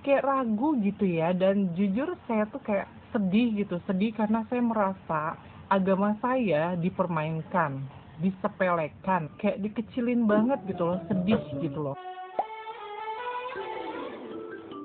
kayak ragu gitu ya. Dan jujur saya tuh kayak sedih gitu, sedih karena saya merasa agama saya dipermainkan, disepelekan, kayak dikecilin banget gitu loh, sedih gitu loh.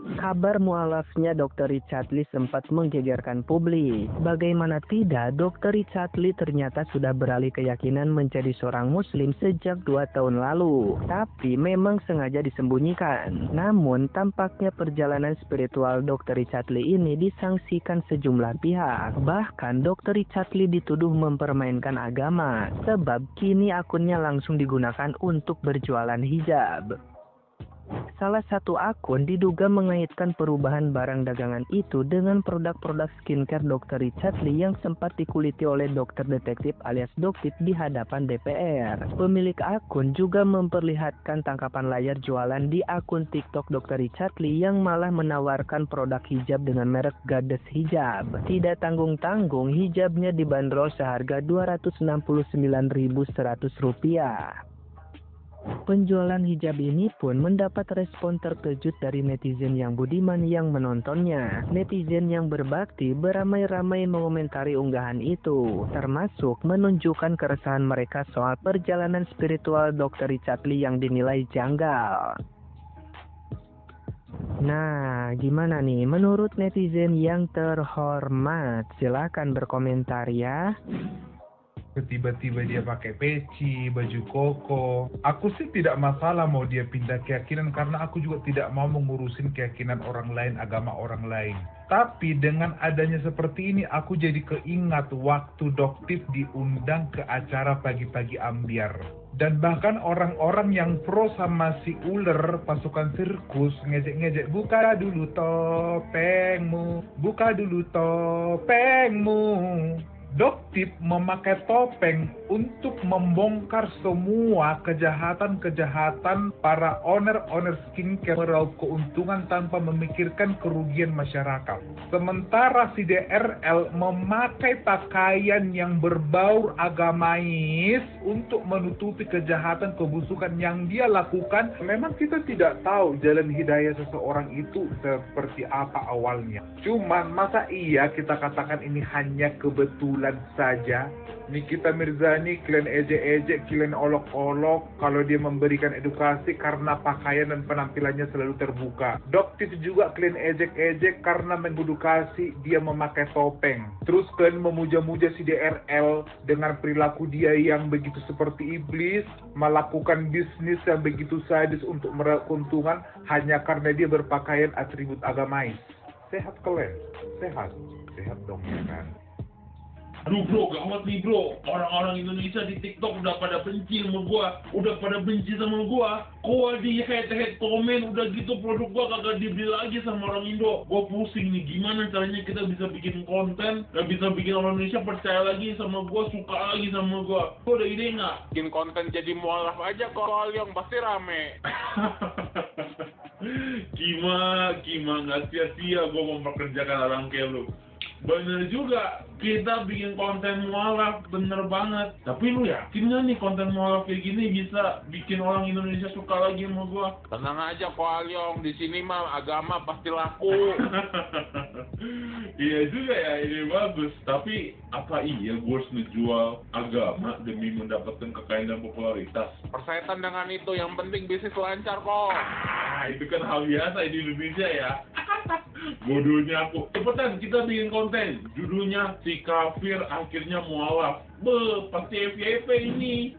Kabar mualafnya Dr. Richard Lee sempat menggegerkan publik. Bagaimana tidak, Dr. Richard Lee ternyata sudah beralih keyakinan menjadi seorang muslim sejak 2 tahun lalu. Tapi memang sengaja disembunyikan. Namun tampaknya perjalanan spiritual Dr. Richard Lee ini disangsikan sejumlah pihak. Bahkan Dr. Richard Lee dituduh mempermainkan agama. Sebab kini akunnya langsung digunakan untuk berjualan hijab. Salah satu akun diduga mengaitkan perubahan barang dagangan itu dengan produk-produk skincare Dr. Richard Lee yang sempat dikuliti oleh dokter detektif alias Doktip di hadapan DPR. Pemilik akun juga memperlihatkan tangkapan layar jualan di akun TikTok Dr. Richard Lee yang malah menawarkan produk hijab dengan merek Goddess Hijab. Tidak tanggung-tanggung, hijabnya dibanderol seharga Rp269.100. Penjualan hijab ini pun mendapat respon terkejut dari netizen yang budiman yang menontonnya. Netizen yang berbakti beramai-ramai mengomentari unggahan itu, termasuk menunjukkan keresahan mereka soal perjalanan spiritual Dr. Richard Lee yang dinilai janggal. Nah, gimana nih menurut netizen yang terhormat? Silakan berkomentar ya. Tiba-tiba dia pakai peci, baju koko. Aku sih tidak masalah mau dia pindah keyakinan karena aku juga tidak mau mengurusin keyakinan orang lain, agama orang lain. Tapi dengan adanya seperti ini aku jadi keingat waktu Doktip diundang ke acara pagi-pagi ambiar. Dan bahkan orang-orang yang pro sama si ular pasukan sirkus ngejek-ngejek, buka dulu topengmu, buka dulu topengmu. Doktip memakai topeng untuk membongkar semua kejahatan-kejahatan para owner skincare meraup keuntungan tanpa memikirkan kerugian masyarakat. Sementara si DRL memakai pakaian yang berbau agamais untuk menutupi kejahatan kebusukan yang dia lakukan. Memang kita tidak tahu jalan hidayah seseorang itu seperti apa awalnya. Cuman masa iya kita katakan ini hanya kebetulan saja? Nikita Mirzani kalian ejek-ejek, kalian olok-olok kalau dia memberikan edukasi karena pakaian dan penampilannya selalu terbuka. Doktip juga kalian ejek-ejek karena mengedukasi dia memakai topeng. Terus kalian memuja-muja si DRL dengan perilaku dia yang begitu seperti iblis, melakukan bisnis yang begitu sadis untuk meraup keuntungan hanya karena dia berpakaian atribut agamais. Sehat kalian? Sehat? Sehat dong ya kan? Aduh bro, gawat nih bro. Orang-orang Indonesia di TikTok udah pada benci sama gua. Udah pada benci sama gua. Gua di head komen udah gitu produk gua kagak dibeli lagi sama orang Indo. Gua pusing nih gimana caranya kita bisa bikin konten dan bisa bikin orang Indonesia percaya lagi sama gua, suka lagi sama gua. Gua ada ide nggak? Bikin konten jadi mualaf aja kok yang pasti rame. Kima nggak sia-sia gua mempekerjakan orang kayak lu. Bener juga, kita bikin konten mualaf, bener banget. Tapi lu yakin gak nih konten mualaf kayak gini bisa bikin orang Indonesia suka lagi sama gua? Tenang aja kok Alyong, di sini mah agama pasti laku. Iya juga ya, ini bagus. Tapi apa iya gua harus ngejual agama demi mendapatkan kekayaan dan popularitas? Persetan dengan itu, yang penting bisnis lancar kok. Itu kan hal biasa di Indonesia ya. Bodohnya aku. Cepetan kita bikin konten. Judulnya si kafir akhirnya mualaf. Pasti FYP ini.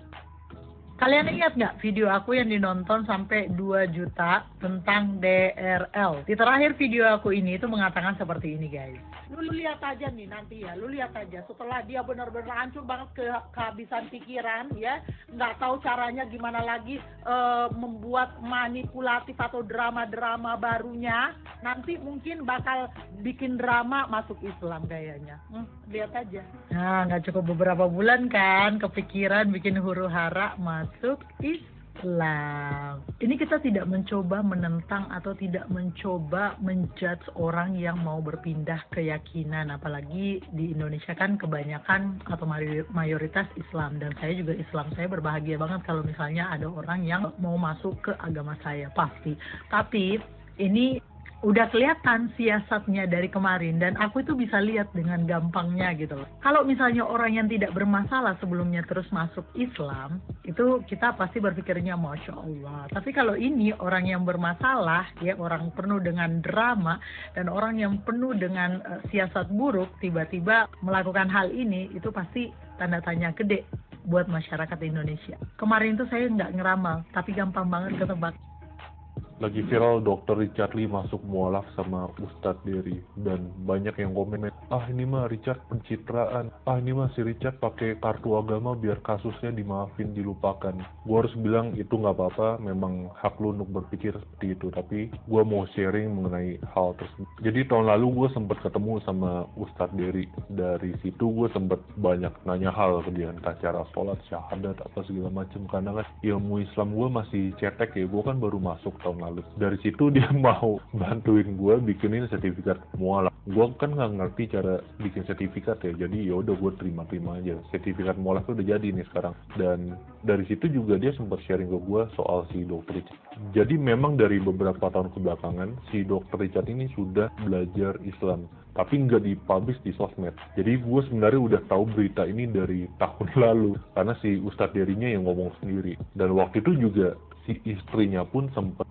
Kalian ingat nggak video aku yang dinonton sampai 2 juta tentang DRL? Di terakhir video aku ini itu mengatakan seperti ini guys. Lu lihat aja nih nanti ya, lu lihat aja setelah dia benar-benar hancur banget kehabisan pikiran ya, nggak tahu caranya gimana lagi membuat manipulatif atau drama-drama barunya, nanti mungkin bakal bikin drama masuk Islam kayaknya. Lihat aja. Nah, nggak cukup beberapa bulan kan, kepikiran bikin huru-hara masuk Islam. Ini kita tidak mencoba menentang atau tidak mencoba menjudge orang yang mau berpindah keyakinan, apalagi di Indonesia kan kebanyakan atau mayoritas Islam, dan saya juga Islam. Saya berbahagia banget kalau misalnya ada orang yang mau masuk ke agama saya, pasti. Tapi ini udah kelihatan siasatnya dari kemarin, dan aku itu bisa lihat dengan gampangnya gitu loh. Kalau misalnya orang yang tidak bermasalah sebelumnya terus masuk Islam, itu kita pasti berpikirnya Masya Allah. Tapi kalau ini orang yang bermasalah, ya orang penuh dengan drama, dan orang yang penuh dengan siasat buruk, tiba-tiba melakukan hal ini, itu pasti tanda tanya gede buat masyarakat Indonesia. Kemarin itu saya nggak ngeramal, tapi gampang banget ketebak. Lagi viral Dr. Richard Lee masuk mualaf sama Ustadz Dery, dan banyak yang komen, ini mah Richard pencitraan, ini mah si Richard pakai kartu agama biar kasusnya dimaafin, dilupakan. Gue harus bilang itu nggak apa-apa, memang hak lu untuk berpikir seperti itu, tapi gue mau sharing mengenai hal tersebut. Jadi tahun lalu gue sempat ketemu sama Ustadz Dery, dari situ gue sempat banyak nanya hal ke dia, entah cara sholat, syahadat, apa segala macam, karena kan ilmu Islam gue masih cetek ya, gue kan baru masuk tahun lalu. Dari situ dia mau bantuin gue bikinin sertifikat mualaf. Gue kan nggak ngerti cara bikin sertifikat ya, jadi ya udah gue terima aja. Sertifikat mualaf tuh udah jadi nih sekarang. Dan dari situ juga dia sempat sharing ke gue soal si Dr. Richard. Jadi memang dari beberapa tahun kebelakangan si Dr. Richard ini sudah belajar Islam, tapi nggak dipublish di sosmed. Jadi gue sebenarnya udah tahu berita ini dari tahun lalu, karena si Ustadz Dery-nya yang ngomong sendiri. Dan waktu itu juga si istrinya pun sempat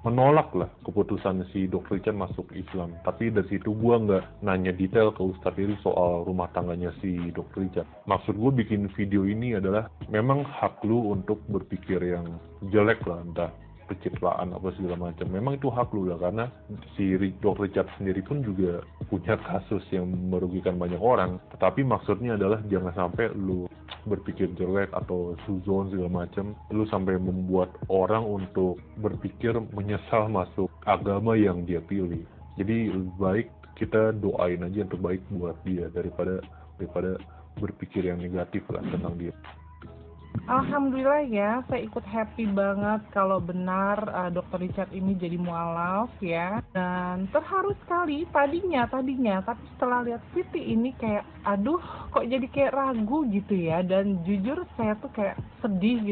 menolak lah keputusan si Dr. Richard masuk Islam. Tapi dari situ gue nggak nanya detail ke Ustadz Dery soal rumah tangganya si Dr. Richard. Maksud gue bikin video ini adalah memang hak lu untuk berpikir yang jelek lah, entah pencitraan apa segala macam. Memang itu hak lu lah, karena si Dr. Richard sendiri pun juga punya kasus yang merugikan banyak orang. Tetapi maksudnya adalah jangan sampai lu berpikir jelek atau suzon segala macam, lu sampai membuat orang untuk berpikir menyesal masuk agama yang dia pilih. Jadi lebih baik kita doain aja yang terbaik buat dia daripada berpikir yang negatif lah tentang dia. Alhamdulillah ya, saya ikut happy banget kalau benar Dr. Richard ini jadi mualaf ya. Dan terharu sekali tadinya, tapi setelah lihat Siti ini kayak, aduh kok jadi kayak ragu gitu ya. Dan jujur saya tuh kayak sedih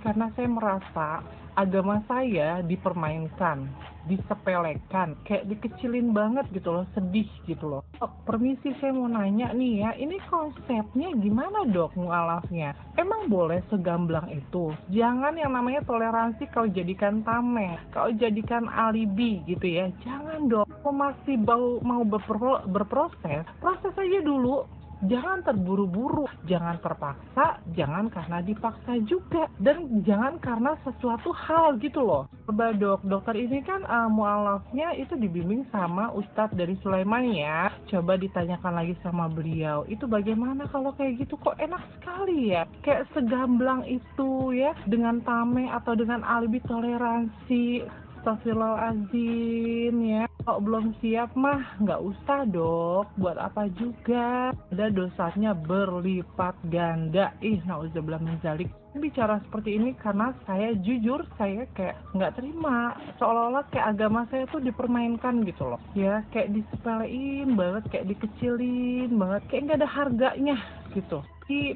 karena saya merasa agama saya dipermainkan, disepelekan, kayak dikecilin banget gitu loh, sedih gitu loh. Permisi, saya mau nanya nih ya, ini konsepnya gimana dok mualafnya? Emang boleh segamblang itu? Jangan yang namanya toleransi kau jadikan tameng, kau jadikan alibi gitu ya. Jangan dok, kau masih mau berproses, proses aja dulu. Jangan terburu-buru, jangan terpaksa, jangan karena dipaksa juga, dan jangan karena sesuatu hal gitu loh. Coba dokter ini kan mualafnya itu dibimbing sama Ustadz dari Sulaiman ya. Coba ditanyakan lagi sama beliau, itu bagaimana kalau kayak gitu, kok enak sekali ya, kayak segamblang itu ya, dengan tameng atau dengan alibi toleransi. Astagfirullahaladzim ya. Kalau belum siap mah nggak usah dok. Buat apa juga? Ada dosanya berlipat ganda. Nauzubillah min dzalik. Bicara seperti ini karena saya jujur saya kayak nggak terima. Seolah-olah kayak agama saya tuh dipermainkan gitu loh. Ya kayak disepelein banget, kayak dikecilin banget, kayak nggak ada harganya gitu.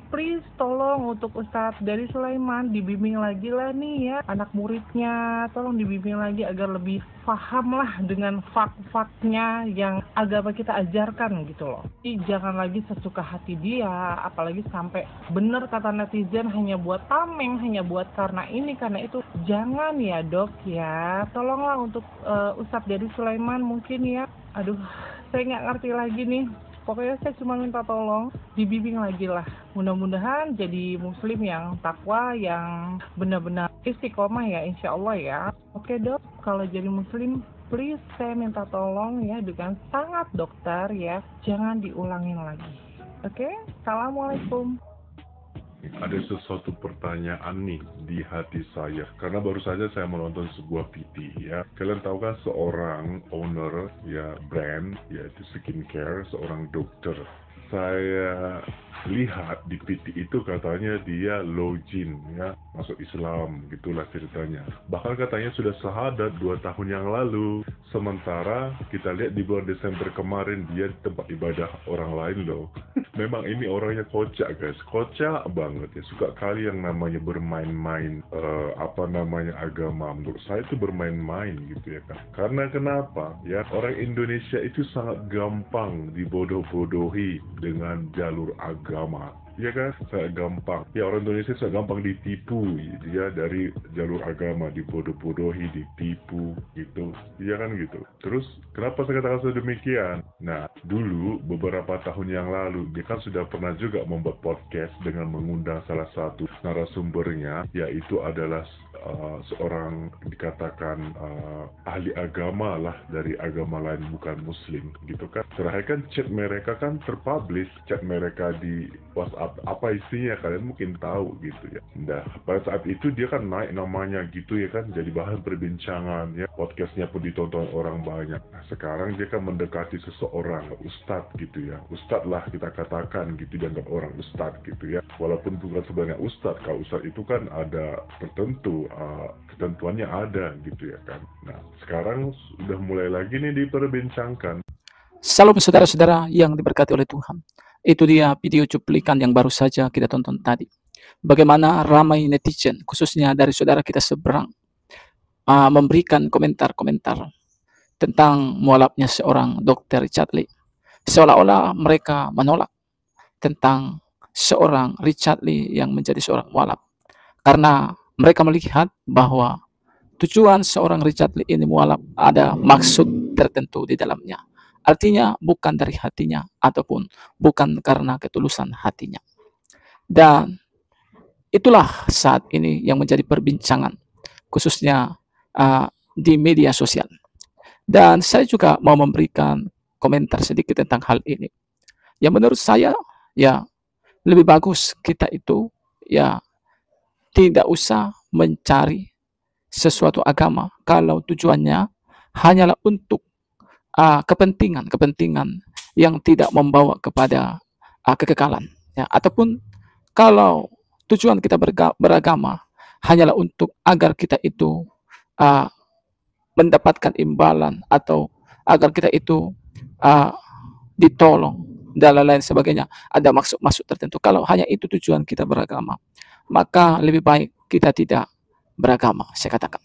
Please tolong untuk Ustadz dari Sulaiman dibimbing lagi lah nih ya anak muridnya, tolong dibimbing lagi agar lebih paham lah dengan fak-faknya yang agama kita ajarkan gitu loh. Jadi jangan lagi sesuka hati dia, apalagi sampai bener kata netizen hanya buat tameng, hanya buat karena ini karena itu. Jangan ya dok ya, tolonglah untuk Ustadz dari Sulaiman mungkin ya. Aduh, saya nggak ngerti lagi nih. Pokoknya saya cuma minta tolong dibimbing lagi lah. Mudah-mudahan jadi muslim yang takwa, yang benar-benar istiqomah ya, insya Allah ya. Oke dok, kalau jadi muslim, please saya minta tolong ya dengan sangat dokter ya, jangan diulangin lagi. Oke, Assalamualaikum. Ada sesuatu pertanyaan nih di hati saya, karena baru saja saya menonton sebuah PT ya. Kalian tahu kan seorang owner ya brand yaitu skincare, seorang dokter. Saya lihat di PT itu katanya dia login ya, masuk Islam, gitulah ceritanya. Bahkan katanya sudah syahadat 2 tahun yang lalu. Sementara kita lihat di bulan Desember kemarin dia di tempat ibadah orang lain loh. Memang ini orangnya kocak guys, kocak banget ya. Suka kali yang namanya bermain-main agama. Menurut saya itu bermain-main gitu ya kan. Karena kenapa? Ya, orang Indonesia itu sangat gampang dibodoh-bodohi dengan jalur agama. Ya kan, saya gampang. Ya, orang Indonesia sangat gampang ditipu. Dia dari jalur agama dibodoh-bodohi, ditipu gitu. Iya kan gitu. Terus kenapa saya katakan sedemikian? Nah, dulu beberapa tahun yang lalu dia kan sudah pernah juga membuat podcast dengan mengundang salah satu narasumbernya, yaitu adalah seorang dikatakan ahli agama lah dari agama lain bukan Muslim gitu kan. Terakhir kan chat mereka kan terpublish, chat mereka di WhatsApp, apa isinya kalian mungkin tahu gitu ya. Nah, pada saat itu dia kan naik namanya gitu ya kan, jadi bahan perbincangan ya, podcastnya pun ditonton orang banyak. Nah, sekarang dia kan mendekati seseorang, ustadz gitu ya, ustadz lah kita katakan gitu, dianggap orang ustadz gitu ya, walaupun bukan sebenarnya ustadz. Kalau ustadz itu kan ada tertentu, ketentuannya ada gitu ya kan. Nah, sekarang sudah mulai lagi nih diperbincangkan. Salam saudara-saudara yang diberkati oleh Tuhan. Itu dia video cuplikan yang baru saja kita tonton tadi. Bagaimana ramai netizen, khususnya dari saudara kita seberang, memberikan komentar-komentar tentang mualafnya seorang Dr. Richard Lee. Seolah-olah mereka menolak tentang seorang Richard Lee yang menjadi seorang mualaf. Karena mereka melihat bahwa tujuan seorang Richard Lee ini mualaf ada maksud tertentu di dalamnya. Artinya bukan dari hatinya ataupun bukan karena ketulusan hatinya. Dan itulah saat ini yang menjadi perbincangan khususnya di media sosial. Dan saya juga mau memberikan komentar sedikit tentang hal ini. Yang menurut saya ya lebih bagus kita itu ya tidak usah mencari sesuatu agama kalau tujuannya hanyalah untuk kepentingan yang tidak membawa kepada kekekalan ya, ataupun kalau tujuan kita beragama hanyalah untuk agar kita itu mendapatkan imbalan atau agar kita itu ditolong dan lain-lain sebagainya, ada maksud-maksud tertentu. Kalau hanya itu tujuan kita beragama, maka lebih baik kita tidak beragama, saya katakan.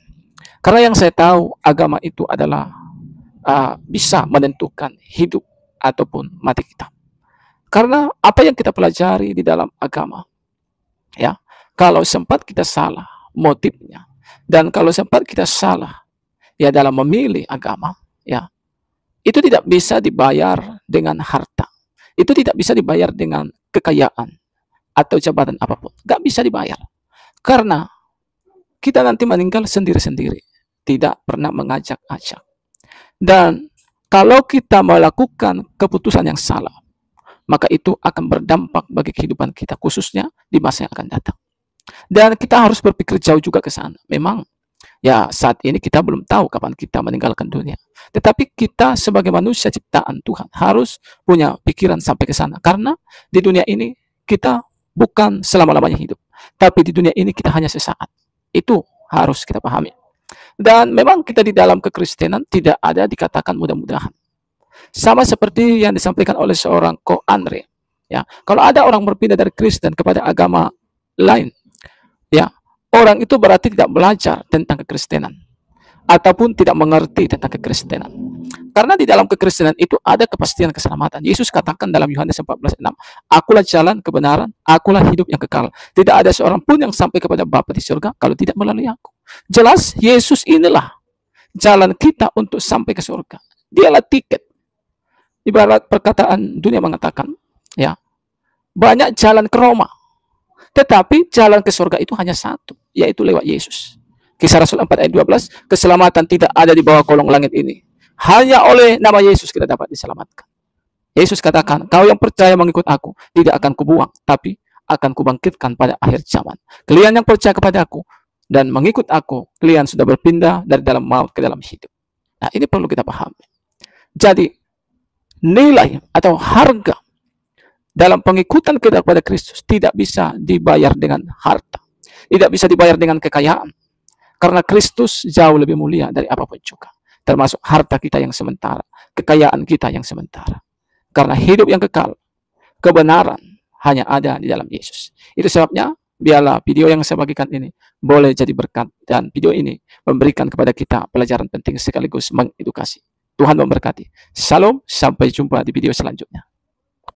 Karena yang saya tahu agama itu adalah bisa menentukan hidup ataupun mati kita. Karena apa yang kita pelajari di dalam agama, ya, kalau sempat kita salah motifnya dan kalau sempat kita salah ya dalam memilih agama, ya, itu tidak bisa dibayar dengan harta, itu tidak bisa dibayar dengan kekayaan atau jabatan apapun, nggak bisa dibayar. Karena kita nanti meninggal sendiri-sendiri, tidak pernah mengajak-ajak. Dan kalau kita melakukan keputusan yang salah, maka itu akan berdampak bagi kehidupan kita, khususnya di masa yang akan datang. Dan kita harus berpikir jauh juga ke sana. Memang, ya saat ini kita belum tahu kapan kita meninggalkan dunia. Tetapi kita sebagai manusia ciptaan Tuhan harus punya pikiran sampai ke sana. Karena di dunia ini kita bukan selama-lamanya hidup. Tapi di dunia ini kita hanya sesaat. Itu harus kita pahami. Dan memang kita di dalam kekristenan tidak ada dikatakan mudah-mudahan. Sama seperti yang disampaikan oleh seorang Ko Andre. Ya, kalau ada orang berpindah dari Kristen kepada agama lain, ya, orang itu berarti tidak belajar tentang kekristenan ataupun tidak mengerti tentang kekristenan. Karena di dalam kekristenan itu ada kepastian keselamatan. Yesus katakan dalam Yohanes 14:6, akulah jalan kebenaran, akulah hidup yang kekal. Tidak ada seorang pun yang sampai kepada Bapa di surga kalau tidak melalui aku. Jelas Yesus inilah jalan kita untuk sampai ke surga. Dialah tiket. Ibarat perkataan dunia mengatakan, ya, banyak jalan ke Roma. Tetapi jalan ke surga itu hanya satu, yaitu lewat Yesus. Kisah Rasul 4 ayat 12, keselamatan tidak ada di bawah kolong langit ini. Hanya oleh nama Yesus kita dapat diselamatkan. Yesus katakan, kau yang percaya mengikut aku, tidak akan kubuang, tapi akan kubangkitkan pada akhir zaman. Kalian yang percaya kepada aku dan mengikut aku, kalian sudah berpindah dari dalam maut ke dalam hidup. Nah, ini perlu kita pahami. Jadi, nilai atau harga dalam pengikutan kita kepada Kristus tidak bisa dibayar dengan harta. Tidak bisa dibayar dengan kekayaan. Karena Kristus jauh lebih mulia dari apapun juga. Termasuk harta kita yang sementara, kekayaan kita yang sementara. Karena hidup yang kekal, kebenaran hanya ada di dalam Yesus. Itu sebabnya, biarlah video yang saya bagikan ini boleh jadi berkat. Dan video ini memberikan kepada kita pelajaran penting sekaligus mengedukasi. Tuhan memberkati. Salam, sampai jumpa di video selanjutnya.